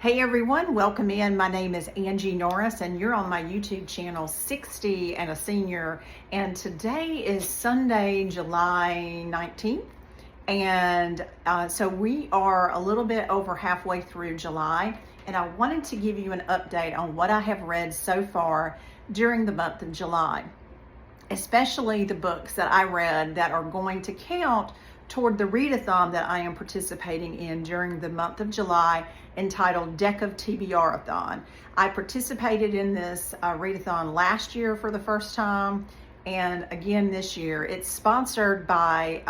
Hey everyone, welcome in. My name is Angie Norris and you're on my YouTube channel 60 and a Senior, and today is Sunday, July 19th, and so we are a little bit over halfway through July, and I wanted to give you an update on what I have read so far during the month of July, especially the books that I read that are going to count toward the readathon that I am participating in during the month of July, entitled Deck of TBRathon. I participated in this readathon last year for the first time, and again this year. It's sponsored by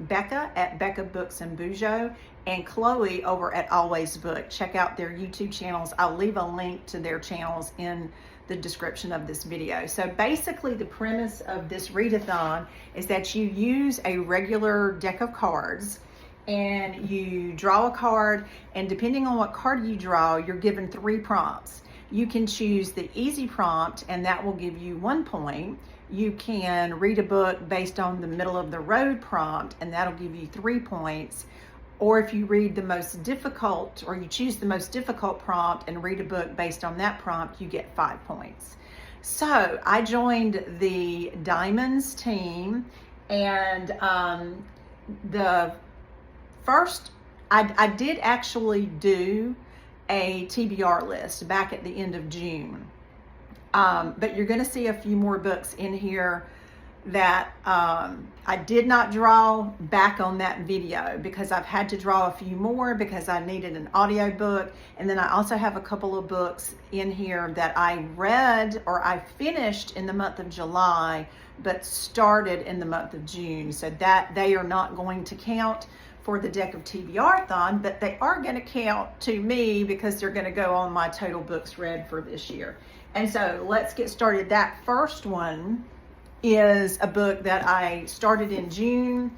Becca at Becca Books and Bujo and Chloe over at Always Book. Check out their YouTube channels. I'll leave a link to their channels in the description of this video. So basically the premise of this readathon is that you use a regular deck of cards and you draw a card, and depending on what card you draw, you're given 3 prompts. You can choose the easy prompt and that will give you 1 point. You can read a book based on the middle of the road prompt and that'll give you 3 points. Or if you read the most difficult, or you choose the most difficult prompt and read a book based on that prompt, you get 5 points. So I joined the Diamonds team, and the first, I did actually do a TBR list back at the end of June. But you're gonna see a few more books in here that I did not draw back on that video because I've had to draw a few more because I needed an audio book. And then I also have a couple of books in here that I read or I finished in the month of July but started in the month of June, so that they are not going to count for the Deck of TBRathon, but they are going to count to me because they're going to go on my total books read for this year. And so let's get started. That first one is a book that I started in June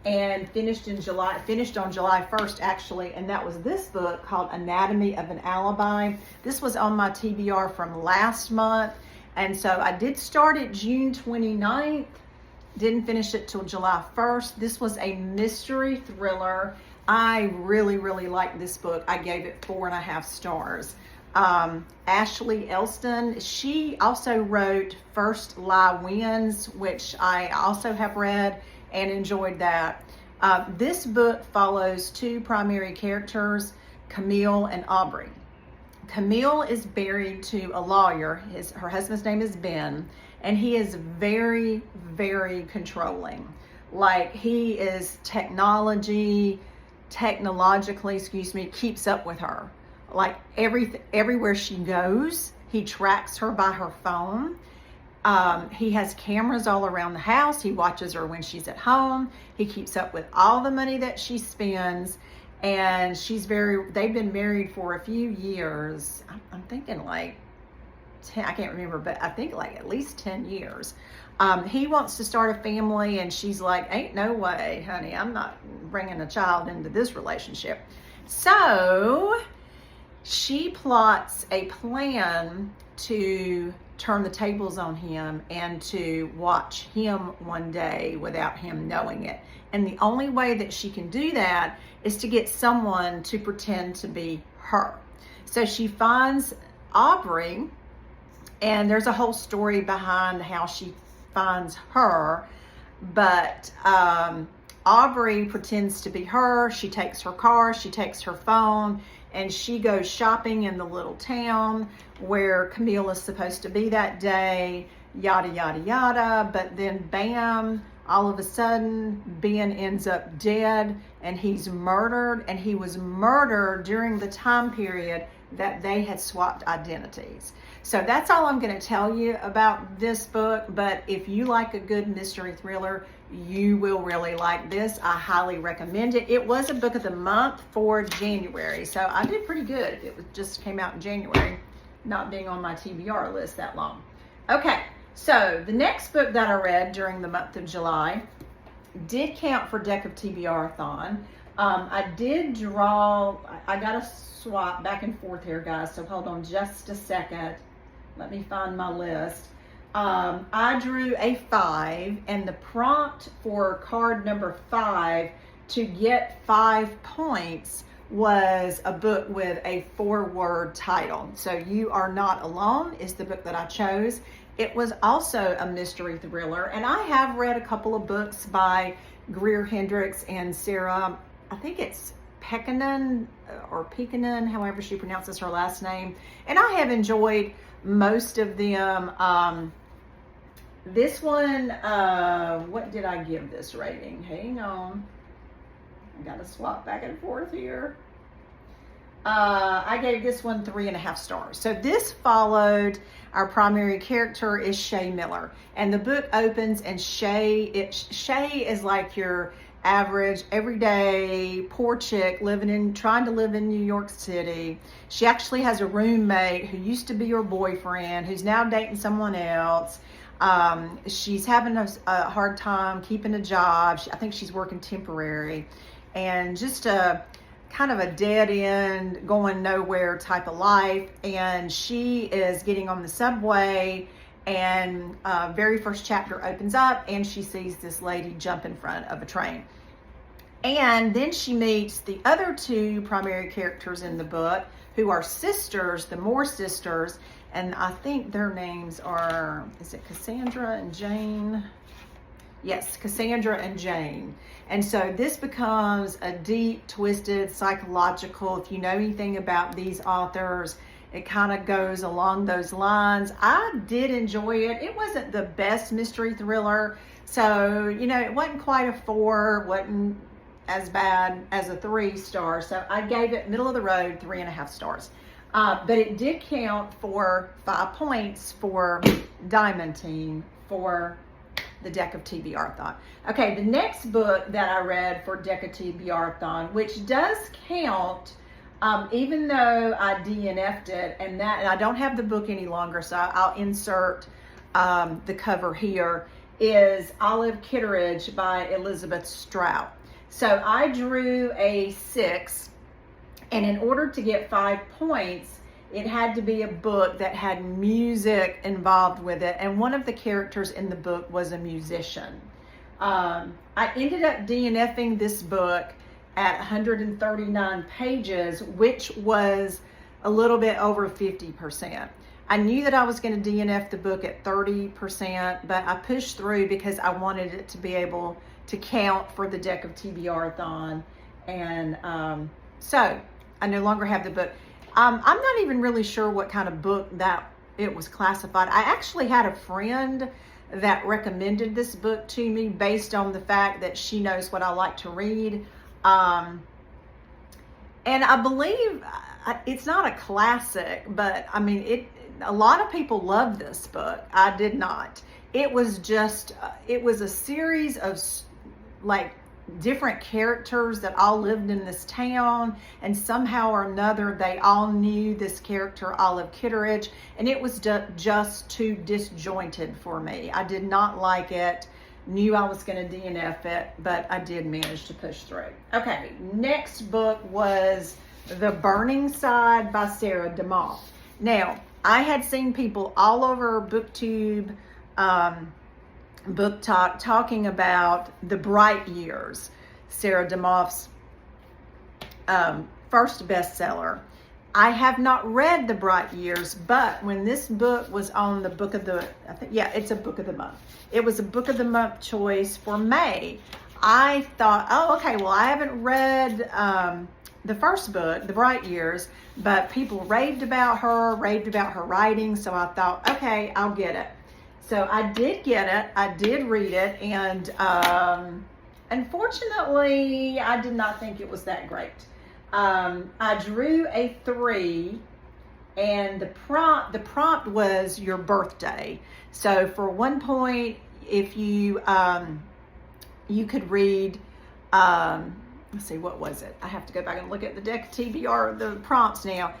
and finished in July, finished on July 1st actually, and that was this book called Anatomy of an Alibi. This was on my TBR from last month, and so I did start it June 29th, didn't finish it till July 1st. This was a mystery thriller. I really liked this book. I gave it 4.5 stars. Ashley Elston, she also wrote First Lie Wins, which I also have read and enjoyed that. This book follows 2 primary characters, Camille and Aubrey. Camille is married to a lawyer. Her husband's name is Ben, and he is very controlling. Like, he is technologically, keeps up with her. Like everywhere she goes, he tracks her by her phone. He has cameras all around the house. He watches her when she's at home. He keeps up with all the money that she spends. And they've been married for a few years. I'm thinking like 10, I can't remember, but I think like at least 10 years. He wants to start a family and she's like, ain't no way, honey, I'm not bringing a child into this relationship. So she plots a plan to turn the tables on him and to watch him one day without him knowing it. And the only way that she can do that is to get someone to pretend to be her. So she finds Aubrey, and there's a whole story behind how she finds her, but Aubrey pretends to be her. She takes her car, she takes her phone, and she goes shopping in the little town where Camille is supposed to be that day, yada, yada, yada. But then bam, all of a sudden, Ben ends up dead and he's murdered, and he was murdered during the time period that they had swapped identities. So that's all I'm going to tell you about this book, but if you like a good mystery thriller, you will really like this. I highly recommend it. It was a book of the month for January, so I did pretty good. It just came out in January, not being on my TBR list that long. Okay, so the next book that I read during the month of July did count for Deck of TBRathon. I did draw, I got to swap back and forth here, guys, so hold on just a second. Let me find my list. I drew a 5, and the prompt for card number 5 to get 5 points was a book with a 4-word title. So You Are Not Alone is the book that I chose. It was also a mystery thriller, and I have read a couple of books by Greer Hendricks and Sarah, I think it's Pekkanen or Pekkanen, however she pronounces her last name, and I have enjoyed most of them. This one, what did I give this rating? Hang on. I gotta swap back and forth here. I gave this one 3.5 stars. So this followed, our primary character is Shay Miller. And the book opens and Shay is like your average, everyday, poor chick trying to live in New York City. She actually has a roommate who used to be her boyfriend, who's now dating someone else. She's having a hard time keeping a job. I think she's working temporary, and just a kind of a dead end, going nowhere type of life. And she is getting on the subway, and very first chapter opens up and she sees this lady jump in front of a train. And then she meets the other 2 primary characters in the book, who are sisters, the Moore sisters, and I think their names are, is it Cassandra and Jane? Yes, Cassandra and Jane. And so this becomes a deep, twisted, psychological, if you know anything about these authors, it kind of goes along those lines. I did enjoy it. It wasn't the best mystery thriller, so, you know, it wasn't quite a 4, wasn't as bad as a 3 star. So I gave it middle of the road, 3.5 stars. But it did count for 5 points for Diamond Team for the Deck of TBRathon. Okay, the next book that I read for Deck of TBRathon, which does count, even though I DNF'd it, and I don't have the book any longer, so I'll insert the cover here, is Olive Kitteridge by Elizabeth Strout. So I drew a 6, and in order to get 5 points, it had to be a book that had music involved with it, and one of the characters in the book was a musician. I ended up DNFing this book at 139 pages, which was a little bit over 50%. I knew that I was going to DNF the book at 30%, but I pushed through because I wanted it to be able to count for the Deck of TBRathon. And so I no longer have the book. I'm not even really sure what kind of book that it was classified. I actually had a friend that recommended this book to me based on the fact that she knows what I like to read. And I believe it's not a classic, but I mean, a lot of people love this book. I did not. It was just, it was a series of like different characters that all lived in this town, and somehow or another they all knew this character Olive Kitteridge, and it was just too disjointed for me. I did not like it. Knew I was going to DNF it, but I did manage to push through. Okay, next book was The Burning Side by Sarah DeMoss. Now, I had seen people all over BookTube, Book Talk, talking about The Bright Years, Sarah DeMoss' first bestseller. I have not read The Bright Years, but when this book was on the book of the, it's a book of the month. It was a book of the month choice for May. I thought, oh, okay, well, I haven't read the first book, The Bright Years, but people raved about her writing, so I thought, okay, I'll get it. So I did get it, I did read it, and unfortunately, I did not think it was that great. I drew a 3, and the prompt was your birthday. So for 1 point, if you you could read, let's see, what was it? I have to go back and look at the Deck of TBR, the prompts now.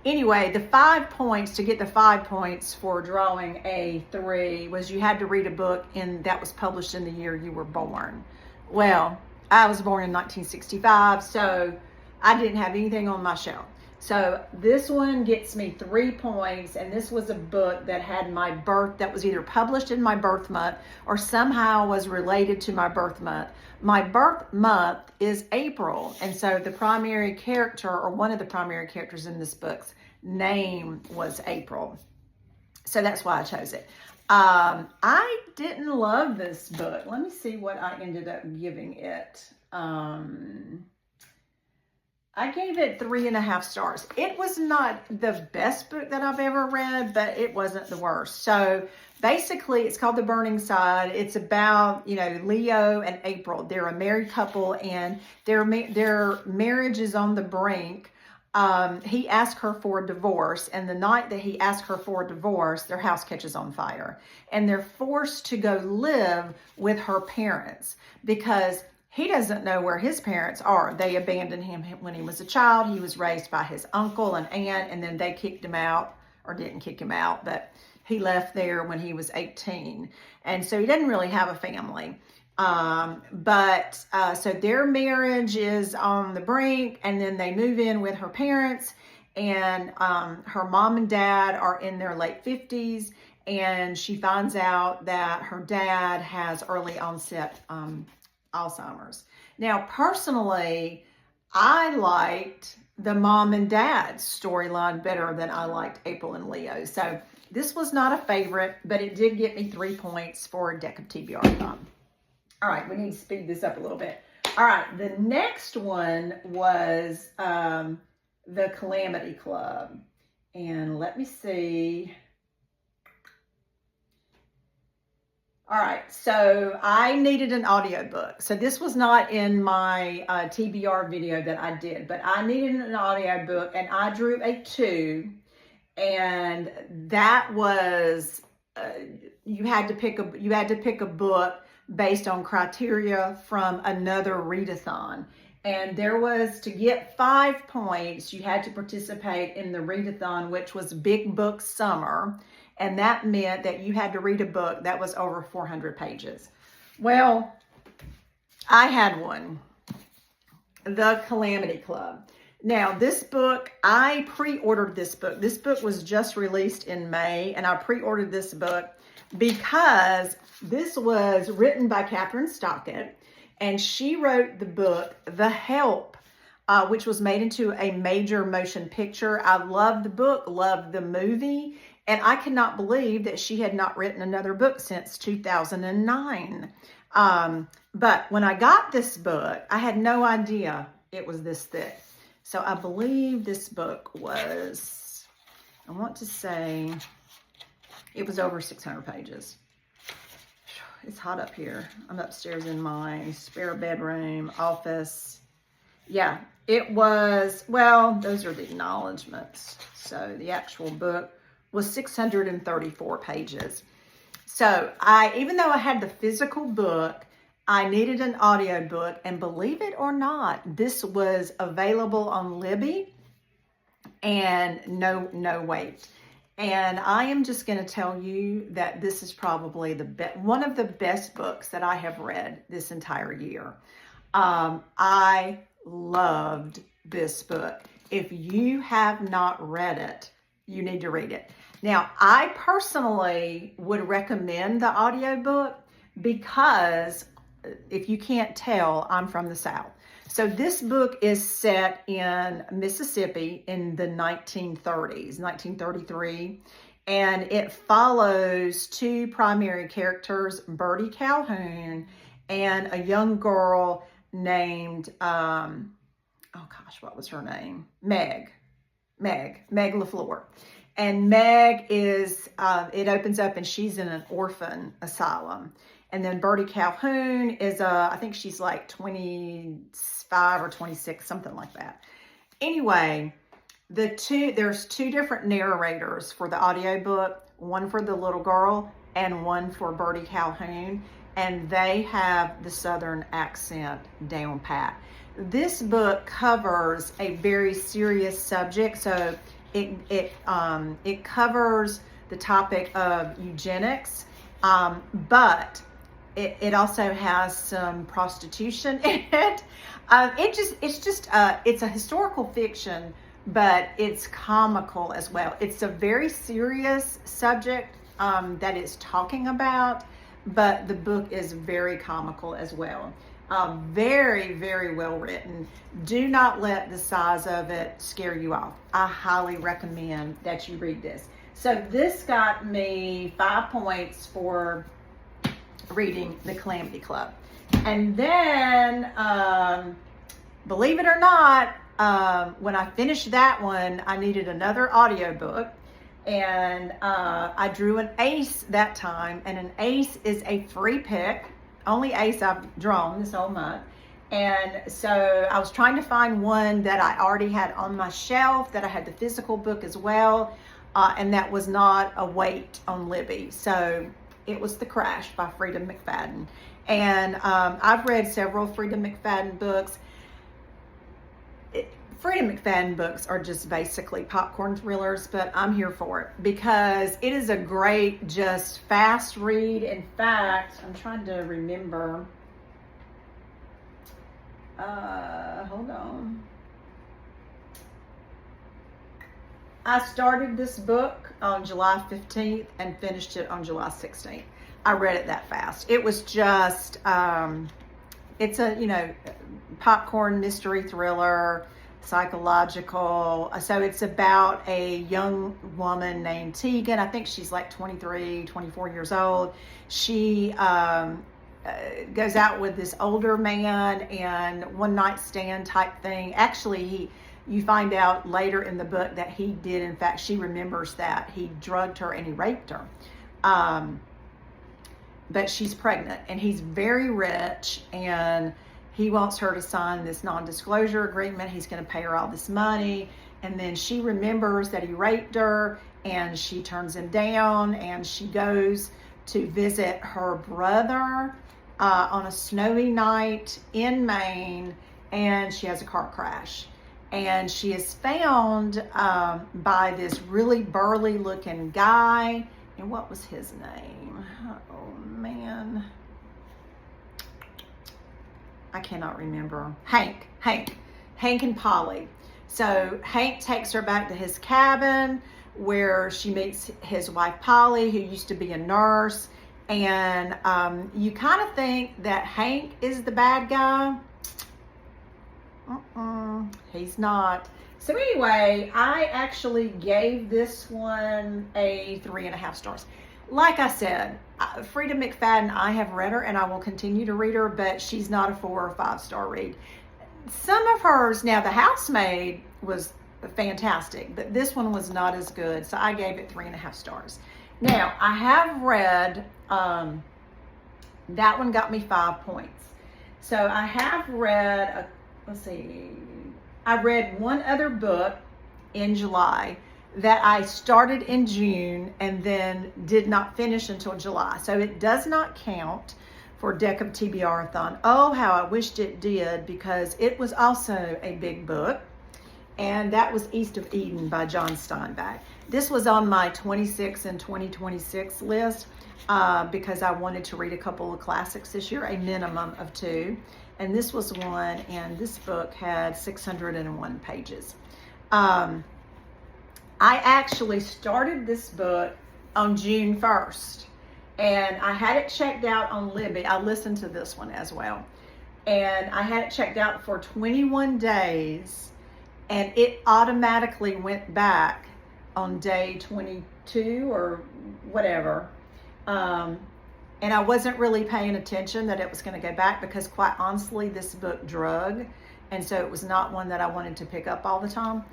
Anyway, the 5 points, to get the 5 points for drawing a 3, was you had to read a book that was published in the year you were born. Well, I was born in 1965, so I didn't have anything on my shelf. So this one gets me 3 points, and this was a book that had my birth, that was either published in my birth month or somehow was related to my birth month. My birth month is April, and so the primary character, or one of the primary characters in this book's name, was April. So that's why I chose it. I didn't love this book. Let me see what I ended up giving it. I gave it 3.5 stars. It was not the best book that I've ever read, but it wasn't the worst. So basically, it's called The Burning Side. It's about, Leo and April. They're a married couple, and their marriage is on the brink. He asked her for a divorce, and the night that he asked her for a divorce, their house catches on fire, and they're forced to go live with her parents because he doesn't know where his parents are. They abandoned him when he was a child. He was raised by his uncle and aunt, and then they kicked him out, or didn't kick him out, but he left there when he was 18. And so he doesn't really have a family. So their marriage is on the brink, and then they move in with her parents, and her mom and dad are in their late 50s, and she finds out that her dad has early onset Alzheimer's. Now, personally, I liked the mom and dad storyline better than I liked April and Leo. So this was not a favorite, but it did get me 3 points for Deck of TBRathon. All right, we need to speed this up a little bit. All right, the next one was The Calamity Club. And let me see. All right, so I needed an audiobook. So this was not in my TBR video that I did, but I needed an audiobook, and I drew a 2, and that was you had to pick a book based on criteria from another readathon. And there was, to get 5 points, you had to participate in the readathon, which was Big Book Summer. And that meant that you had to read a book that was over 400 pages. Well, I had one, The Calamity Club. Now, this book, I pre-ordered this book. This book was just released in May, and I pre-ordered this book because this was written by Catherine Stockett, and she wrote the book, The Help, which was made into a major motion picture. I loved the book, loved the movie, and I cannot believe that she had not written another book since 2009. But when I got this book, I had no idea it was this thick. So I believe this book was, I want to say, it was over 600 pages. It's hot up here. I'm upstairs in my spare bedroom, office. Yeah, it was, well, those are the acknowledgments. So the actual book was 634 pages. So even though I had the physical book, I needed an audio book, and believe it or not, this was available on Libby, and no wait. And I am just going to tell you that this is probably one of the best books that I have read this entire year. I loved this book. If you have not read it, you need to read it. Now, I personally would recommend the audiobook because, if you can't tell, I'm from the South. So this book is set in Mississippi in the 1930s, 1933, and it follows 2 primary characters, Bertie Calhoun and a young girl named, oh gosh, what was her name? Meg LaFleur. And Meg is, it opens up and she's in an orphan asylum. And then Bertie Calhoun is, I think she's like 25 or 26, something like that. Anyway, there's 2 different narrators for the audiobook, one for the little girl and one for Bertie Calhoun. And they have the Southern accent down pat. This book covers a very serious subject. So it covers the topic of eugenics, but it also has some prostitution in it. It's a historical fiction but it's comical as well. It's a very serious subject that it's talking about, but the book is very comical as well. Very, very well written. Do not let the size of it scare you off. I highly recommend that you read this. So this got me 5 points for reading The Calamity Club. And then, believe it or not, when I finished that one, I needed another audiobook. And I drew an ace that time. And an ace is a free pick. Only ace I've drawn this whole month. And so I was trying to find one that I already had on my shelf, that I had the physical book as well, and that was not a weight on Libby. So it was The Crash by Freida McFadden. And I've read several Freida McFadden books. Freida McFadden books are just basically popcorn thrillers, but I'm here for it because it is a great, just fast read. In fact, I'm trying to remember. Hold on. I started this book on July 15th and finished it on July 16th. I read it that fast. It was just, it's a, popcorn mystery thriller, psychological. So it's about a young woman named Tegan. I think she's like 23, 24 years old. She goes out with this older man and one night stand type thing. Actually, you find out later in the book that he did, in fact, she remembers that he drugged her and he raped her. But she's pregnant and he's very rich and he wants her to sign this non-disclosure agreement. He's going to pay her all this money. And then she remembers that he raped her and she turns him down and she goes to visit her brother on a snowy night in Maine, and she has a car crash. And she is found by this really burly looking guy. And what was his name? Oh man. I cannot remember. Hank and Polly. So Hank takes her back to his cabin where she meets his wife Polly, who used to be a nurse. And you kind of think that Hank is the bad guy. He's not. So anyway, I actually gave this one a 3.5 stars. Like I said, Freida McFadden, I have read her and I will continue to read her, but she's not a 4 or 5 star read. Some of hers, now The Housemaid was fantastic, but this one was not as good, so I gave it 3.5 stars. Now, I have read, that one got me 5 points. So I have read, I read one other book in July that I started in June and then did not finish until July. So it does not count for Deck of TBRathon. Oh, how I wished it did, because it was also a big book. And that was East of Eden by John Steinbeck. This was on my 26 and 2026 list because I wanted to read a couple of classics this year, a minimum of 2. And this was one, and this book had 601 pages. I actually started this book on June 1st, and I had it checked out on Libby. I listened to this one as well. And I had it checked out for 21 days, and it automatically went back on day 22 or whatever. And I wasn't really paying attention that it was going to go back because, quite honestly, this book drug. And so it was not one that I wanted to pick up all the time.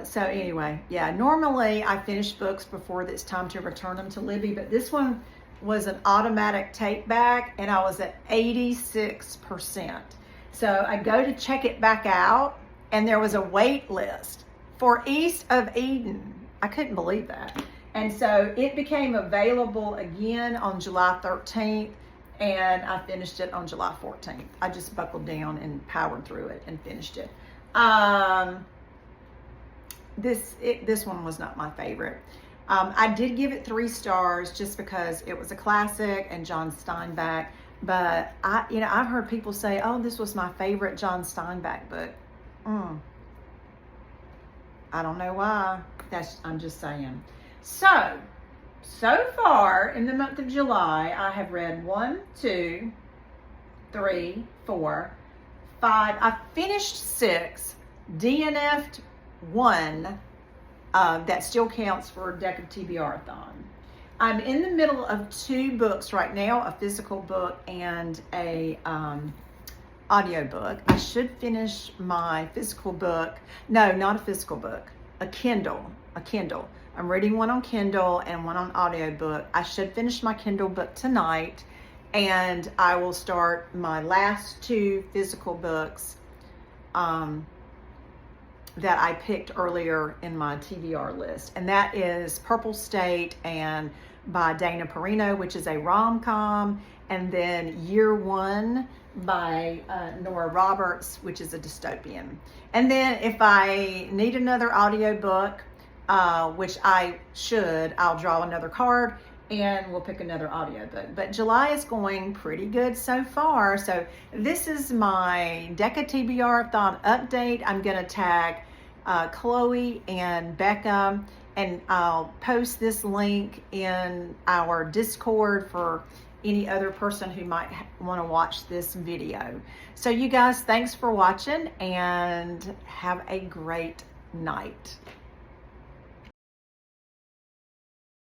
So anyway, yeah, normally I finish books before it's time to return them to Libby, but this one was an automatic take back and I was at 86%. So I go to check it back out and there was a wait list for East of Eden. I couldn't believe that. And so it became available again on July 13th and I finished it on July 14th. I just buckled down and powered through it and finished it. This one was not my favorite. I did give it 3 stars just because it was a classic and John Steinbeck. But I've heard people say, "Oh, this was my favorite John Steinbeck book." I don't know why. I'm just saying. So far in the month of July, I have read 1, 2, 3, 4, 5. I finished 6, DNF'd 1. That still counts for Deck of TBRathon. I'm in the middle of 2 books right now, a physical book and a audio book. I should finish my physical book. No, not a physical book, a Kindle. I'm reading one on Kindle and one on audiobook. I should finish my Kindle book tonight, and I will start my last 2 physical books that I picked earlier in my TBR list, and that is Purple State and by Dana Perino, which is a rom-com, and then Year One by Nora Roberts, which is a dystopian. And then if I need another audiobook, which I should, I'll draw another card and we'll pick another audiobook. But July is going pretty good so far. So this is my Deck of TBRathon update. I'm going to tag Chloe and Becca, and I'll post this link in our Discord for any other person who might want to watch this video. So you guys, thanks for watching and have a great night.